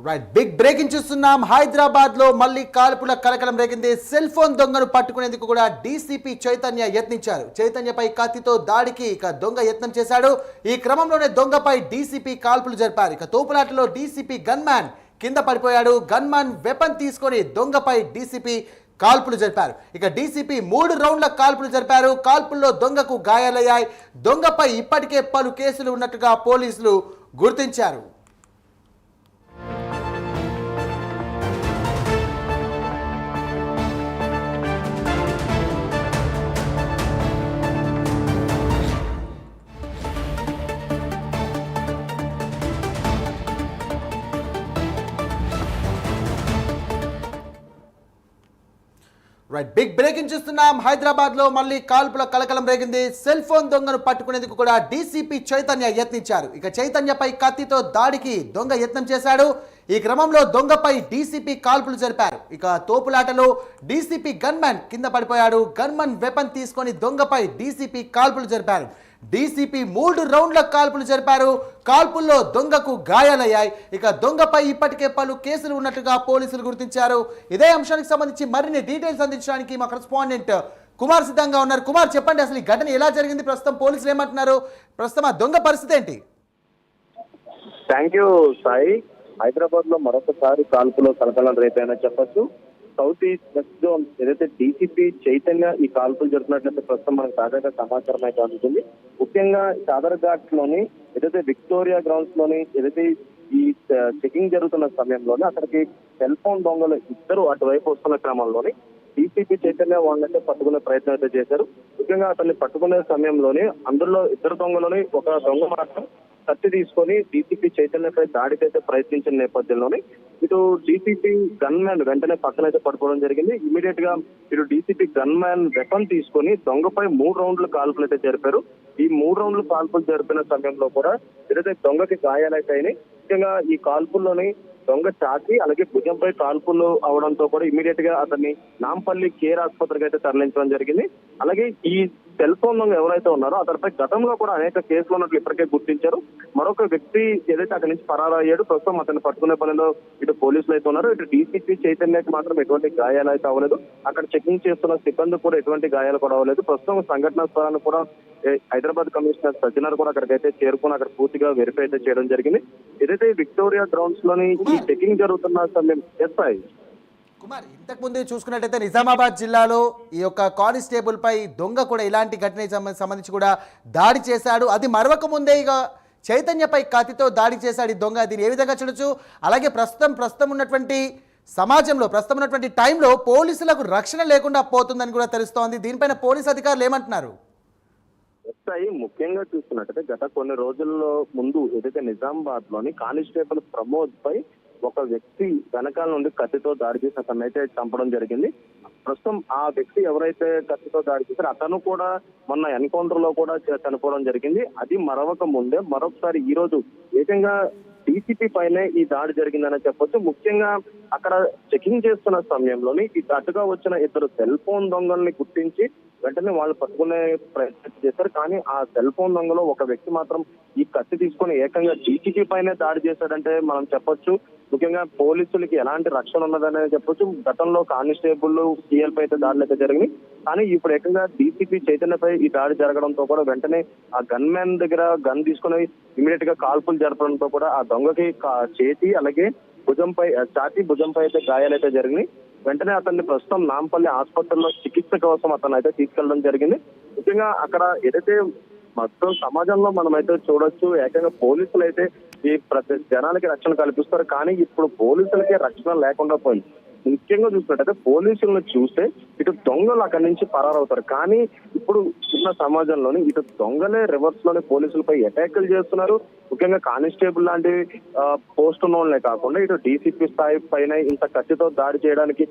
Right, big breaking చూస్తున్నాం. హైదరాబాద్ లో మళ్ళీ కాల్పుల కలకలం రేగింది. సెల్ ఫోన్ దొంగను పట్టుకునేందుకు కూడా డీసీపీ చైతన్య యత్నించారు. చైతన్యపై కత్తితో దాడికి దొంగ యత్నం చేశాడు. ఈ క్రమంలోనే దొంగపై డీసీపీ కాల్పులు జరిపారు. తోపులాటలో డీసీపీ గన్మ్యాన్ కింద పడిపోయాడు. గన్మ్యాన్ వెపన్ తీసుకొని దొంగపై డీసీపీ కాల్పులు జరిపారు. డీసీపీ 3 రౌండ్ల కాల్పులు జరిపారు. కాల్పుల్లో దొంగకు గాయాలయ్యాయి. దొంగపై ఇప్పటికే పలు కేసులు ఉన్నట్టుగా పోలీసులు గుర్తించారు. రైట్, బిగ్ బ్రేకింగ్ చూస్తున్నాం. హైదరాబాద్ లో మళ్ళీ కాల్పుల కలకలం రేగింది. సెల్ ఫోన్ దొంగను పట్టుకునేందుకు కూడా డీసీపీ చైతన్య యత్నించారు. చైతన్యపై కత్తితో దాడికి దొంగ యత్నం చేశాడు. ఈ క్రమంలో దొంగపై డీసీపీ కాల్పులు జరిపారు. తోపులాటలో డీసీపీ గన్మ్యాన్ కింద పడిపోయాడు. గన్మన్ వెపన్ తీసుకొని దొంగపై డీసీపీ కాల్పులు జరిపారు. డీసీపీ 3 రౌండ్ల కాల్పులు జరిపారు. కాల్పుల్లో దొంగకు గాయాలయ్యాయి. దొంగపై ఇప్పటికే పలు కేసులు ఉన్నట్టుగా పోలీసులు గుర్తించారు. ఇదే అంశానికి సంబంధించి మరిన్ని డీటెయిల్స్ అందించడానికి మా కరెస్పాండెంట్ కుమార్ సిద్ధంగా ఉన్నారు. కుమార్, చెప్పండి, అసలు ఈ ఘటన ఎలా జరిగింది? ప్రస్తుతం పోలీసులు ఏమంటున్నారు? ప్రస్తుతం ఆ దొంగ పరిస్థితి ఏంటి? Thank you Sai. హైదరాబాద్ లో మరొకసారి కాల్పులో కలకలం రేపైనా చెప్పొచ్చు. సౌత్ ఈస్ట్ వెస్ట్ జోన్ ఏదైతే డీసీపీ చైతన్య ఈ కాల్పులు జరుగుతున్నట్లయితే ప్రస్తుతం మనకు తాజాగా సమాచారం అయితే అందుతుంది. ముఖ్యంగా చాదర్ ఘాట్ లోని ఏదైతే విక్టోరియా గ్రౌండ్స్ లోని ఏదైతే ఈ చెకింగ్ జరుగుతున్న సమయంలోనే అక్కడికి సెల్ ఫోన్ దొంగలు ఇద్దరు అటువైపు వస్తున్న క్రమంలోని డీసీపీ చైతన్య వాళ్ళైతే పట్టుకునే ప్రయత్నం అయితే చేశారు. ముఖ్యంగా అతన్ని పట్టుకునే సమయంలోనే అందులో ఇద్దరు దొంగలని ఒక దొంగ మాత్రం కత్తి తీసుకొని డీసీపీ చైతన్యపై దాడికైతే ప్రయత్నించిన నేపథ్యంలోనే ఇటు డీసీపీ గన్మ్యాన్ వెంటనే పక్కనైతే పడుకోవడం జరిగింది. ఇమీడియట్ గా ఇటు డీసీపీ గన్మ్యాన్ వెపన్ తీసుకొని దొంగపై 3 రౌండ్ల కాల్పులు అయితే జరిపారు. ఈ 3 రౌండ్ల కాల్పులు జరిపిన సమయంలో కూడా ఏదైతే దొంగకి గాయాలైతే అయినాయి. ముఖ్యంగా ఈ కాల్పుల్లోని దొంగ ఛాతీ అలాగే భుజంపై కాల్పులు అవడంతో కూడా ఇమీడియట్ గా అతన్ని నాంపల్లి కేర్ ఆసుపత్రికి అయితే తరలించడం జరిగింది. అలాగే ఈ సెల్ ఫోన్ దొంగ ఎవరైతే ఉన్నారో అతనిపై గతంలో కూడా అనేక కేసులు ఉన్నట్లు ఇప్పటికే గుర్తించారు. మరొక వ్యక్తి ఏదైతే అక్కడి నుంచి పరారయ్యాడు. ప్రస్తుతం అతన్ని పట్టుకునే పనిలో ఇటు పోలీసులు అయితే ఉన్నారు. ఇటు డీసీపీ చైతన్యకి మాత్రం ఎటువంటి గాయాలు అయితే అవ్వలేదు. అక్కడ చెకింగ్ చేస్తున్న సిబ్బంది కూడా ఎటువంటి గాయాలు కూడా అవ్వలేదు. ప్రస్తుతం సంఘటన స్థలాన్ని కూడా హైదరాబాద్ కమిషనర్ సజ్జనర్ కూడా అక్కడికైతే చేరుకుని అక్కడ పూర్తిగా వెరిఫై అయితే చేయడం జరిగింది. ఏదైతే విక్టోరియా గ్రౌండ్స్ లోని ఈ చెకింగ్ జరుగుతున్న సమయం చేస్తాయి. కుమార్, ఇంతకు ముందు చూసుకున్నట్టయితే నిజామాబాద్ జిల్లాలో ఈ కానిస్టేబుల్ పై దొంగ కూడా ఇలాంటి ఘటనకి సంబంధించి కూడా దాడి చేశాడు. అది మరొక ముందే చైతన్యపై కత్తితో దాడి చేశాడు ఈ దొంగ. దీన్ని ఏ విధంగా చూడొచ్చు? అలాగే ప్రస్తుతం ఉన్నటువంటి సమాజంలో ప్రస్తుతం ఉన్నటువంటి టైంలో పోలీసులకు రక్షణ లేకుండా పోతుందని కూడా తెలుస్తోంది. దీనిపైన పోలీసు అధికారులు ఏమంటున్నారు? ముఖ్యంగా చూస్తున్నట్టయితే గత కొన్ని రోజుల్లో ముందు ఏదైతే నిజామాబాద్ లోని కానిస్టేబుల్ ప్రమోద్ పై ఒక వ్యక్తి వెనకాల నుండి కత్తితో దాడి చేసి అతన్ని అయితే చంపడం జరిగింది. ప్రస్తుతం ఆ వ్యక్తి ఎవరైతే కత్తితో దాడి చేశారో అతను కూడా మొన్న ఎన్కౌంటర్ లో కూడా చనిపోవడం జరిగింది. అది మరొక ముందే మరొకసారి ఈ రోజు ఏకంగా డీసీపీ పైనే ఈ దాడి జరిగిందని చెప్పొచ్చు. ముఖ్యంగా అక్కడ చెకింగ్ చేస్తున్న సమయంలోని అటుగా వచ్చిన ఇద్దరు సెల్ ఫోన్ దొంగల్ని గుర్తించి వెంటనే వాళ్ళు పట్టుకునే ప్రయత్నం చేశారు. కానీ ఆ సెల్ ఫోన్ దొంగలో ఒక వ్యక్తి మాత్రం ఈ కత్తి తీసుకొని ఏకంగా డీసీపీ పైనే దాడి చేశాడంటే మనం చెప్పొచ్చు. ముఖ్యంగా పోలీసులకి ఎలాంటి రక్షణ ఉన్నదనే చెప్పొచ్చు. గతంలో కానిస్టేబుల్ సీఎల్ పై అయితే దాడులు అయితే జరిగినాయి. కానీ ఇప్పుడు ఏకంగా డీసీపీ చైతన్యపై ఈ దాడి జరగడంతో కూడా వెంటనే ఆ గన్ మ్యాన్ దగ్గర గన్ తీసుకుని ఇమీడియట్ గా కాల్పులు జరపడంతో కూడా ఆ దొంగకి చేతి అలాగే ఛాతీ భుజంపై అయితే గాయాలైతే జరిగినాయి. వెంటనే అతన్ని ప్రస్తుతం నాంపల్లి ఆసుపత్రిలో చికిత్స కోసం అతను అయితే తీసుకెళ్లడం జరిగింది. ముఖ్యంగా అక్కడ ఏదైతే మొత్తం సమాజంలో మనం అయితే చూడొచ్చు, ఏకంగా పోలీసులు అయితే ఈ ప్రతి జనాలకి రక్షణ కల్పిస్తారు. కానీ ఇప్పుడు పోలీసులకే రక్షణ లేకుండా పోయింది. ముఖ్యంగా చూసినట్టయితే పోలీసులను చూస్తే ఇటు దొంగలు అక్కడి నుంచి పరారవుతారు. కానీ ఇప్పుడు ఉన్న సమాజంలోని ఇటు దొంగలే రివర్స్ లోనే పోలీసులపై అటాకులు చేస్తున్నారు. ముఖ్యంగా కానిస్టేబుల్ లాంటి పోస్ట్ ఉన్న వాళ్ళనే కాకుండా ఇటు డీసీపీ స్థాయి పైన ఇంత కత్తితో దాడి చేయడానికి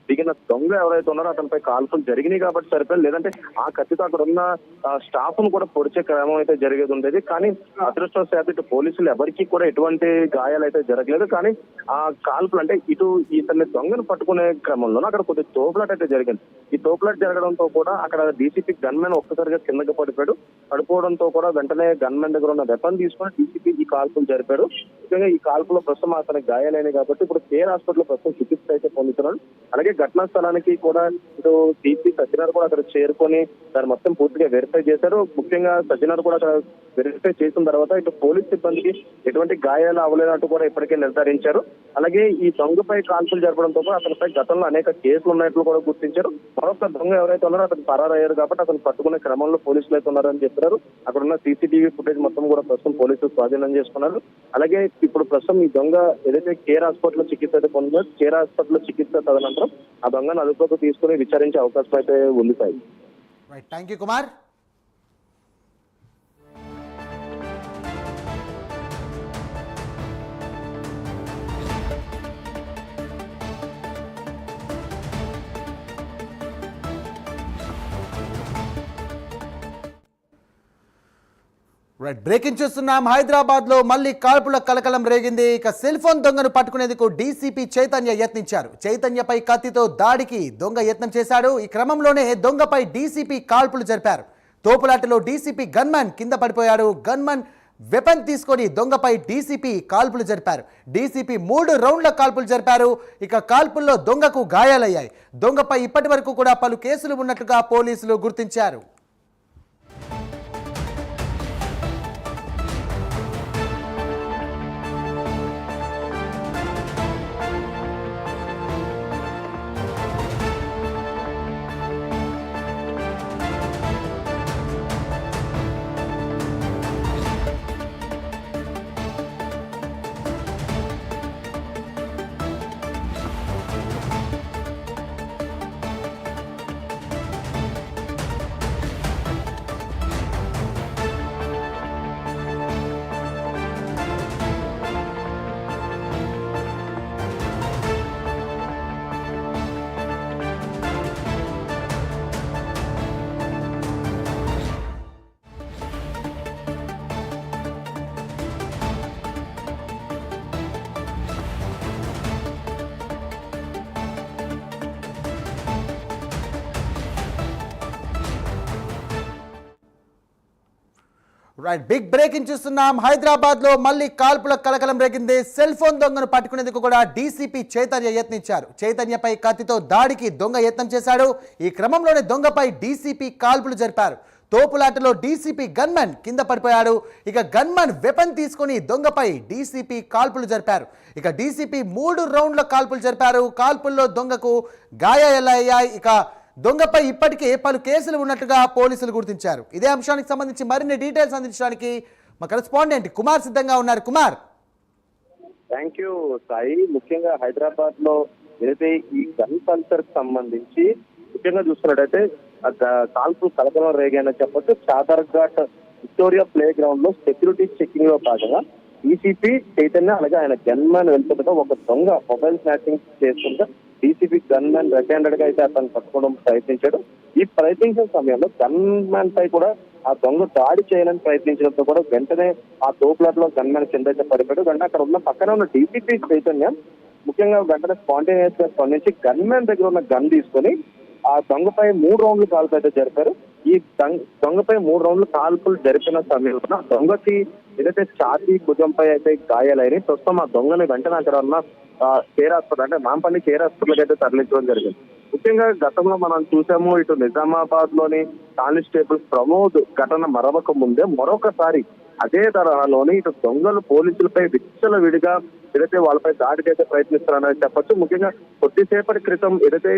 దిగిన దొంగ ఎవరైతే ఉన్నారో అతనిపై కాల్పులు జరిగినాయి కాబట్టి సరిపోయింది. లేదంటే ఆ కత్తితో అక్కడ ఉన్న స్టాఫ్ ను కూడా పొడిచే క్రమం అయితే జరిగేది ఉండేది. కానీ అదృష్టవశాత్తు ఇటు పోలీసులు ఎవరికీ కూడా ఎటువంటి గాయాలు అయితే జరగలేదు. కానీ ఆ కాల్పులు అంటే ఇటు ఇతన్ని దొంగను పట్టుకునే క్రమంలో అక్కడ కొద్దిగా తోపులాట అయితే జరిగింది. ఈ తోపులాట జరగడంతో కూడా అక్కడ డీసీపీ గన్మెన్ ఒక్కసారిగా కిందకి పడిపోయాడు. పడిపోవడంతో కూడా వెంటనే గన్మెన్ దగ్గర ఉన్న వెపన్ తీసుకుని డీసీపీ ఈ కాల్పులు జరిపాడు. ముఖ్యంగా ఈ కాల్పులో ప్రస్తుతం అతనికి గాయాలైనాయి కాబట్టి ఇప్పుడు కేర్ హాస్పిటల్ ప్రస్తుతం చికిత్స అయితే పొందుతున్నాడు. అలాగే ఘటనా స్థలానికి కూడా ఇటు సిపి సజ్జనార్ కూడా అక్కడ చేరుకొని దాన్ని మొత్తం పూర్తిగా వెరిఫై చేశారు. ముఖ్యంగా సజ్జనార్ కూడా అక్కడ వెరిఫై చేసిన తర్వాత ఇటు పోలీస్ సిబ్బందికి ఎటువంటి గాయాలు అవ్వలేనట్టు కూడా ఇప్పటికే నిర్ధారించారు. అలాగే ఈ దొంగపై కాల్పులు జరపడంతో కూడా అతనిపై గతంలో అనేక కేసులు ఉన్నట్లు కూడా గుర్తించారు. మరొక దొంగ ఎవరైతే ఉన్నారో అతను పరారయ్యారు కాబట్టి అతను పట్టుకునే క్రమంలో పోలీసులు అయితే ఉన్నారని చెప్తున్నారు. అక్కడ ఉన్న సీసీటీవీ ఫుటేజ్ మొత్తం కూడా ప్రస్తుతం పోలీసులు స్వాధీనం చేసుకున్నారు. అలాగే ఇప్పుడు ప్రస్తుతం ఈ దొంగ ఏదైతే కేర్ హాస్పిటల్ చికిత్స అయితే పొందిందో కేర్ హాస్పిటల్ చికిత్స తదనంతరం ఆ దొంగను అదుపులోకి తీసుకుని విచారించే అవకాశం అయితే ఉంది. Right, thank you Kumar. Right, breaking చూస్తున్నాం. హైదరాబాద్ లో మళ్ళీ కాల్పుల కలకలం రేగింది. ఇక సెల్ ఫోన్ దొంగను పట్టుకునేందుకు డీసీపీ చైతన్య యత్నించారు. చైతన్యపై కత్తితో దాడికి దొంగ యత్నం చేశాడు. ఈ క్రమంలోనే దొంగపై డీసీపీ కాల్పులు జరిపారు. తోపులాటలో డీసీపీ గన్మన్ కింద పడిపోయాడు. గన్మన్ వెపన్ తీసుకొని దొంగపై డీసీపీ కాల్పులు జరిపారు. డీసీపీ 3 రౌండ్ల కాల్పులు జరిపారు. ఇక కాల్పుల్లో దొంగకు గాయాలయ్యాయి. దొంగపై ఇప్పటి వరకు కూడా పలు కేసులు ఉన్నట్లుగా పోలీసులు గుర్తించారు. రైట్, బిగ్ బ్రేకింగ్ చూస్తున్నాం. హైదరాబాద్ లో మళ్ళీ కాల్పుల కలకలం రేగింది. సెల్ ఫోన్ దొంగను పట్టుకునేందుకు కూడా డీసీపీ చైతన్య యత్నించారు. చైతన్యపై కత్తితో దాడికి దొంగ యత్నం చేశాడు. ఈ క్రమంలోనే దొంగపై డీసీపీ కాల్పులు జరిపారు. తోపులాటలో డీసీపీ గన్మన్ కింద పడిపోయాడు. ఇక గన్మన్ వెపన్ తీసుకుని దొంగపై డీసీపీ కాల్పులు జరిపారు. ఇక డీసీపీ 3 రౌండ్ల కాల్పులు జరిపారు. కాల్పుల్లో దొంగకు గాయాలయ్యాయి. ఇక దొంగపై ఇప్పటికే పలు కేసులు ఉన్నట్టుగా పోలీసులు గుర్తించారు. ఇదే అంశానికి సంబంధించి మరిన్ని డీటెయిల్స్ అందించడానికి మా కరెస్పాండెంట్ కుమార్ సిద్ధంగా ఉన్నారు. కుమార్. Thank you Sai. ముఖ్యంగా హైదరాబాద్ లో ఏదైతే ఈ గన్ కల్చర్ కి సంబంధించి ముఖ్యంగా చూస్తున్నట్టయితే కాల్పులు కలకలం రేగాయని చెప్పొచ్చు. చాదర్ఘాట్ విక్టోరియా ప్లే గ్రౌండ్ లో సెక్యూరిటీ చెకింగ్ లో భాగంగా డీసీపీ చైతన్య అలాగే ఆయన గన్మ్యాన్ వెళ్తుండగా ఒక దొంగ మొబైల్ స్నాచింగ్ చేస్తుంటే డీసీపీ గన్మ్యాన్ రెడ్ హ్యాండెడ్ గా అయితే అతను పట్టుకోవడం ప్రయత్నించాడు. ఈ ప్రయత్నించిన సమయంలో గన్మ్యాన్ పై కూడా ఆ దొంగ దాడి చేయాలని ప్రయత్నించడంతో కూడా వెంటనే ఆ తోపులాట్లో గన్మ్యాన్ కింద అయితే పడిపోయాడు. వెంటనే అక్కడ ఉన్న పక్కన ఉన్న డీసీపీ చైతన్య ముఖ్యంగా వెంటనే స్పాంటేనియస్ గా స్పందించి గన్మ్యాన్ దగ్గర ఉన్న గన్ తీసుకొని ఆ దొంగపై 3 రౌండ్లు కాల్పులు అయితే జరిపారు. ఈ దొంగపై 3 రౌండ్లు కాల్పులు జరిపిన సమయంలో దొంగకి ఏదైతే ఛాతీ భుజంపై అయితే గాయాలైన ప్రస్తుతం ఆ దొంగని వెంటనే అక్కడ ఉన్న కేర్ హాస్పిటల్ అంటే మాంపల్లి కేర్ హాస్పిటల్ అయితే తరలించడం జరిగింది. ముఖ్యంగా గతంలో మనం చూసాము ఇటు నిజామాబాద్ లోని కానిస్టేబుల్ ప్రమోద్ ఘటన మరవక ముందే మరొకసారి అదే తరహాలోని ఇటు దొంగలు పోలీసులపై విచ్చల విడిగా ఏదైతే వాళ్ళపై దాడికి అయితే ప్రయత్నిస్తారని చెప్పొచ్చు. ముఖ్యంగా కొద్దిసేపటి క్రితం ఏదైతే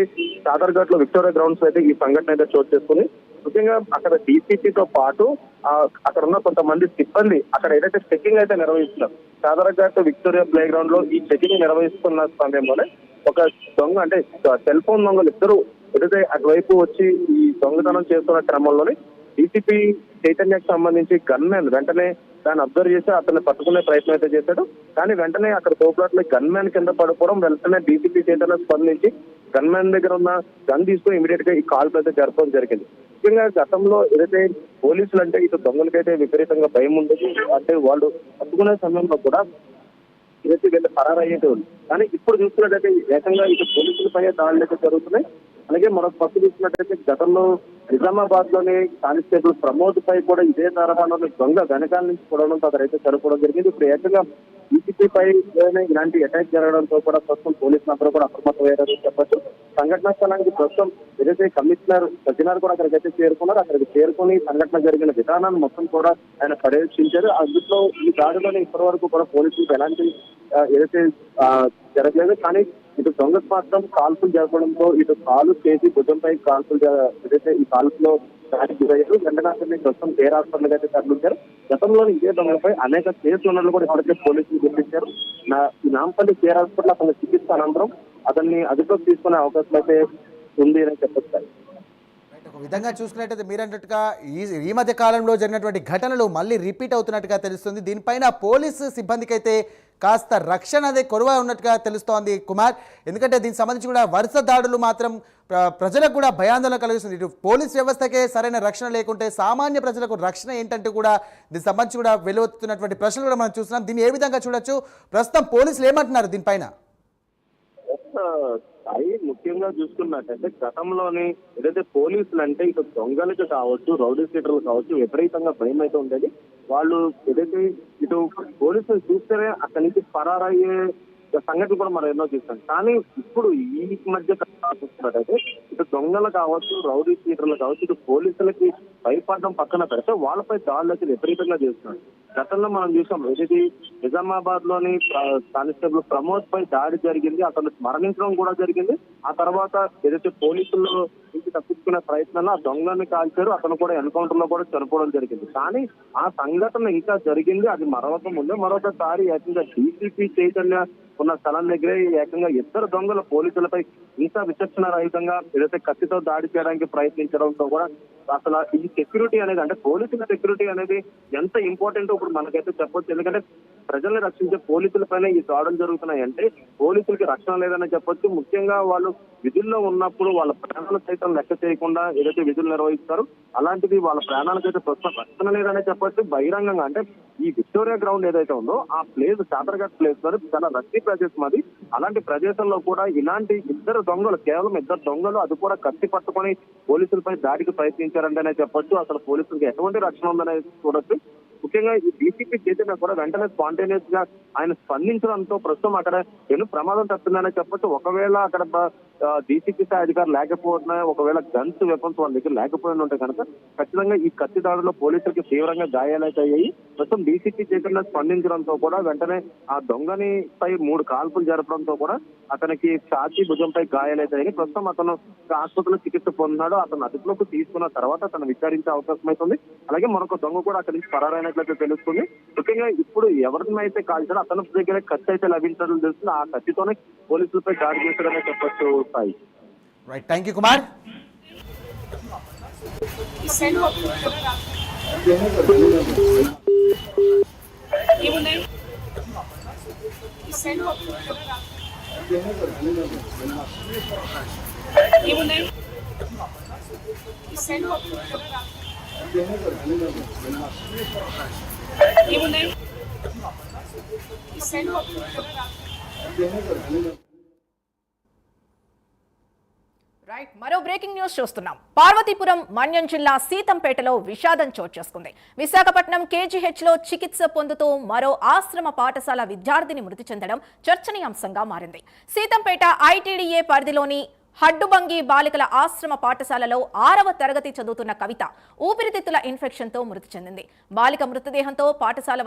చాదర్ఘాట్ లో విక్టోరియా గ్రౌండ్స్ అయితే ఈ సంఘటన అయితే చోటు చేసుకుని ముఖ్యంగా అక్కడ డీసీపీతో పాటు అక్కడ ఉన్న కొంతమంది సిబ్బంది అక్కడ ఏదైతే చెకింగ్ అయితే నిర్వహిస్తున్నారు. చాదర్ఘాట్ విక్టోరియా ప్లే గ్రౌండ్ లో ఈ చెకింగ్ నిర్వహిస్తున్న సమయంలోనే ఒక దొంగ అంటే సెల్ ఫోన్ దొంగలు ఇద్దరు ఏదైతే అటువైపు వచ్చి ఈ దొంగతనం చేస్తున్న క్రమంలోనే డీసీపీ చైతన్యకు సంబంధించి గన్మ్యాన్ వెంటనే దాన్ని అబ్జర్వ్ చేసి అతన్ని పట్టుకునే ప్రయత్నం అయితే చేశాడు. కానీ వెంటనే అక్కడ తోపులాట్లో గన్మ్యాన్ కింద పడిపోవడం వెంటనే డీసీపీ చైతన్య స్పందించి గన్ మ్యాన్ దగ్గర ఉన్న గన్ తీసుకుని ఇమీడియట్ గా ఈ కాల్పులు అయితే జరపడం జరిగింది. ముఖ్యంగా గతంలో ఏదైతే పోలీసులు అంటే ఇటు దొంగలకైతే విపరీతంగా భయం ఉండదు, అంటే వాళ్ళు పట్టుకునే సమయంలో కూడా ఏదైతే వీళ్ళు పరారయ్యేటోళ్ళు. కానీ ఇప్పుడు చూసుకున్నట్టయితే ఏకంగా ఇటు పోలీసులపై దాడులు అయితే జరుగుతున్నాయి. అలాగే మరొక పక్క చూసినట్టయితే గతంలో నిజామాబాద్ లోని కానిస్టేబుల్ ప్రమోద్ పై కూడా ఇదే తరహాలోని దొంగ వెనకాల నుంచి పొడవడంతో అతనైతే చనిపోవడం జరిగింది. ఇప్పుడు ఏకంగా డీసీపీ పై ఇలాంటి అటాక్ జరగడంతో కూడా ప్రస్తుతం పోలీసులు అందరూ కూడా అప్రమత్తమయ్యారని చెప్పొచ్చు. సంఘటనా స్థలానికి ప్రస్తుతం ఏదైతే కమిషనర్ సజ్జనార్ కూడా అక్కడికైతే చేరుకున్నారు. అక్కడికి చేరుకుని సంఘటన జరిగిన విధానాన్ని మొత్తం కూడా ఆయన పర్యవేక్షించారు. అందులో ఈ దాడిలోనే ఇప్పటి వరకు కూడా పోలీసులకు ఎలాంటి ఏదైతే జరగలేదు. కానీ ఇటు దొంగకు మాత్రం కాల్పులు జరపడంతో ఇటు కాలు చేసి భుజంపై కాల్పులు ఏదైతే ఈ కాల్పులో దాడికి గురయ్యారు. వెంటనే ప్రస్తుతం కేర్ హాస్పిటల్ అయితే తరలించారు. గతంలోని ఇదే దొంగలపై అనేక కేసులు ఉన్నట్లు కూడా ఇప్పటికే పోలీసులు గుర్తించారు. ఈ నాంపల్లి కేర్ హాస్పిటల్ అతని చికిత్స అనంతరం అతన్ని అదుపులోకి తీసుకునే అవకాశం అయితే ఉంది అని చెప్పొచ్చు. ఒక విధంగా చూసుకున్నట్టయితే మీరన్నట్టుగా ఈ మధ్య కాలంలో జరిగినటువంటి ఘటనలు మళ్ళీ రిపీట్ అవుతున్నట్టుగా తెలుస్తుంది. దీనిపైన పోలీసు సిబ్బందికి అయితే కాస్త రక్షణ అదే కొరవ ఉన్నట్టుగా తెలుస్తోంది కుమార్. ఎందుకంటే దీనికి సంబంధించి కూడా వరుస దాడులు మాత్రం ప్రజలకు కూడా భయాందోళన కలిగిస్తుంది. ఇటు పోలీస్ వ్యవస్థకే సరైన రక్షణ లేకుంటే సామాన్య ప్రజలకు రక్షణ ఏంటంటూ కూడా దీనికి సంబంధించి కూడా వెలువెత్తుతున్నటువంటి ప్రశ్నలు కూడా మనం చూస్తున్నాం. దీన్ని ఏ విధంగా చూడొచ్చు? ప్రస్తుతం పోలీసులు ఏమంటున్నారు దీనిపైన? సాయి, ముఖ్యంగా చూసుకున్నట్టయితే గతంలోని ఏదైతే పోలీసులు అంటే ఇటు దొంగలకు కావచ్చు, రౌడీ షీటర్లు కావచ్చు, విపరీతంగా భయం అయితే ఉండేది. వాళ్ళు ఏదైతే ఇటు పోలీసులు చూస్తేనే అక్కడి నుంచి పరారయ్యే సంఘటనలు కూడా మనం ఎన్నో చూస్తాం. కానీ ఇప్పుడు ఈ మధ్య చూస్తున్నట్టయితే ఇటు దొంగలు కావచ్చు, రౌడీ షీటర్లు కావచ్చు, ఇటు పోలీసులకి భయపడడం పక్కన పెడితే వాళ్ళపై దాడులకి విపరీతంగా చేస్తున్నారు. గతంలో మనం చూసాం ఏదైతే నిజామాబాద్ లోని కానిస్టేబుల్ ప్రమోద్ పై దాడి జరిగింది, అతను మరణించడం కూడా జరిగింది. ఆ తర్వాత ఏదైతే పోలీసులు నుంచి తప్పించుకునే ప్రయత్నంలో ఆ దొంగని కాల్చారు, అతను కూడా ఎన్కౌంటర్ లో కూడా చనిపోవడం జరిగింది. కానీ ఆ సంఘటన ఇంకా జరిగింది, అది మరొక ముందే మరొకసారి ఏకంగా డీసీపీ చైతన్య ఉన్న స్థలం దగ్గరే ఏకంగా ఇద్దరు దొంగల పోలీసులపై ఇంకా విచక్షణ రహితంగా ఏదైతే కత్తితో దాడి చేయడానికి ప్రయత్నించడంతో కూడా అసలు ఈ సెక్యూరిటీ అనేది, అంటే పోలీసుల సెక్యూరిటీ అనేది ఎంత ఇంపార్టెంట్ ఇప్పుడు మనకైతే చెప్పొచ్చు. ఎందుకంటే ప్రజల్ని రక్షించే పోలీసుల పైన ఈ దాడులు జరుగుతున్నాయి అంటే పోలీసులకి రక్షణ లేదని చెప్పొచ్చు. ముఖ్యంగా వాళ్ళు విధుల్లో ఉన్నప్పుడు వాళ్ళ ప్రాణాలు సైతం లెక్క చేయకుండా ఏదైతే విధులు నిర్వహిస్తారో అలాంటిది వాళ్ళ ప్రాణాలకైతే ప్రస్తుతం రక్షణ లేదనే చెప్పొచ్చు. బహిరంగంగా అంటే ఈ విక్టోరియా గ్రౌండ్ ఏదైతే ఉందో ఆ ప్లేస్ చాదర్ఘాట్ ప్లేస్ చాలా రద్దీ ప్రదేశం అది. అలాంటి ప్రదేశంలో కూడా ఇలాంటి ఇద్దరు దొంగలు, కేవలం ఇద్దరు దొంగలు, అది కూడా కత్తి పట్టుకొని పోలీసులపై దాడికి ప్రయత్నించారంటేనే చెప్పొచ్చు. అసలు పోలీసులకు ఎటువంటి రక్షణ ఉందనేది చూడొచ్చు. ముఖ్యంగా ఈ డీసీపీ చైతన్య కూడా వెంటనే స్పాంటేనియస్ గా ఆయన స్పందించడంతో ప్రస్తుతం అక్కడ ప్రమాదం తప్పిందనే చెప్పొచ్చు. ఒకవేళ అక్కడ డీసీపీ స్థాయి అధికారులు లేకపోతున్నా, ఒకవేళ గన్స్ వెపన్స్ వాళ్ళ దగ్గర లేకపోయినా ఉంటే కనుక ఖచ్చితంగా ఈ కత్తి దాడిలో పోలీసులకి తీవ్రంగా గాయాలైతే అయ్యాయి. ప్రస్తుతం డీసీపీ చైతన్య స్పందించడంతో కూడా వెంటనే ఆ దొంగని పై 3 కాల్పులు జరపడంతో కూడా అతనికి ఛాతీ భుజంపై గాయాలైతే అయ్యాయి. ప్రస్తుతం అతను ఆసుపత్రిలో చికిత్స పొందినాడు. అతను అదుపులోకి తీసుకున్న తర్వాత అతను విచారించే అవకాశం అవుతుంది. అలాగే మరొక దొంగ కూడా అక్కడి నుంచి పరారైనట్లయితే తెలుస్తుంది. ముఖ్యంగా ఇప్పుడు ఎవరినైతే కాల్చారో అతని దగ్గర కత్తి అయితే లభించడం తెలుస్తుంది. ఆ కత్తితోనే పోలీసులపై దాడి చేశారనే చెప్పొచ్చు. Sai, right, thank you Kumar. Right, మరో బ్రేకింగ్ న్యూస్ చూస్తున్నాం. పార్వతీపురం మన్యం జిల్లా సీతంపేటలో విషాదం చోటు చేసుకుంది. విశాఖపట్నం కేజీహెచ్ లో చికిత్స పొందుతూ మరో ఆశ్రమ పాఠశాల విద్యార్థిని మృతి చెందడం చర్చనీయాంశంగా మారింది. సీతంపేట ఐటీడీఏ పరిధిలోని హడ్డుబంగి బాలికల ఆశ్రమ పాఠశాలలో 6వ తరగతి చదువుతున్న కవిత ఊపిరితిత్తుల ఇన్ఫెక్షన్తో మృతి చెందింది. బాలిక మృతదేహంతో పాఠశాల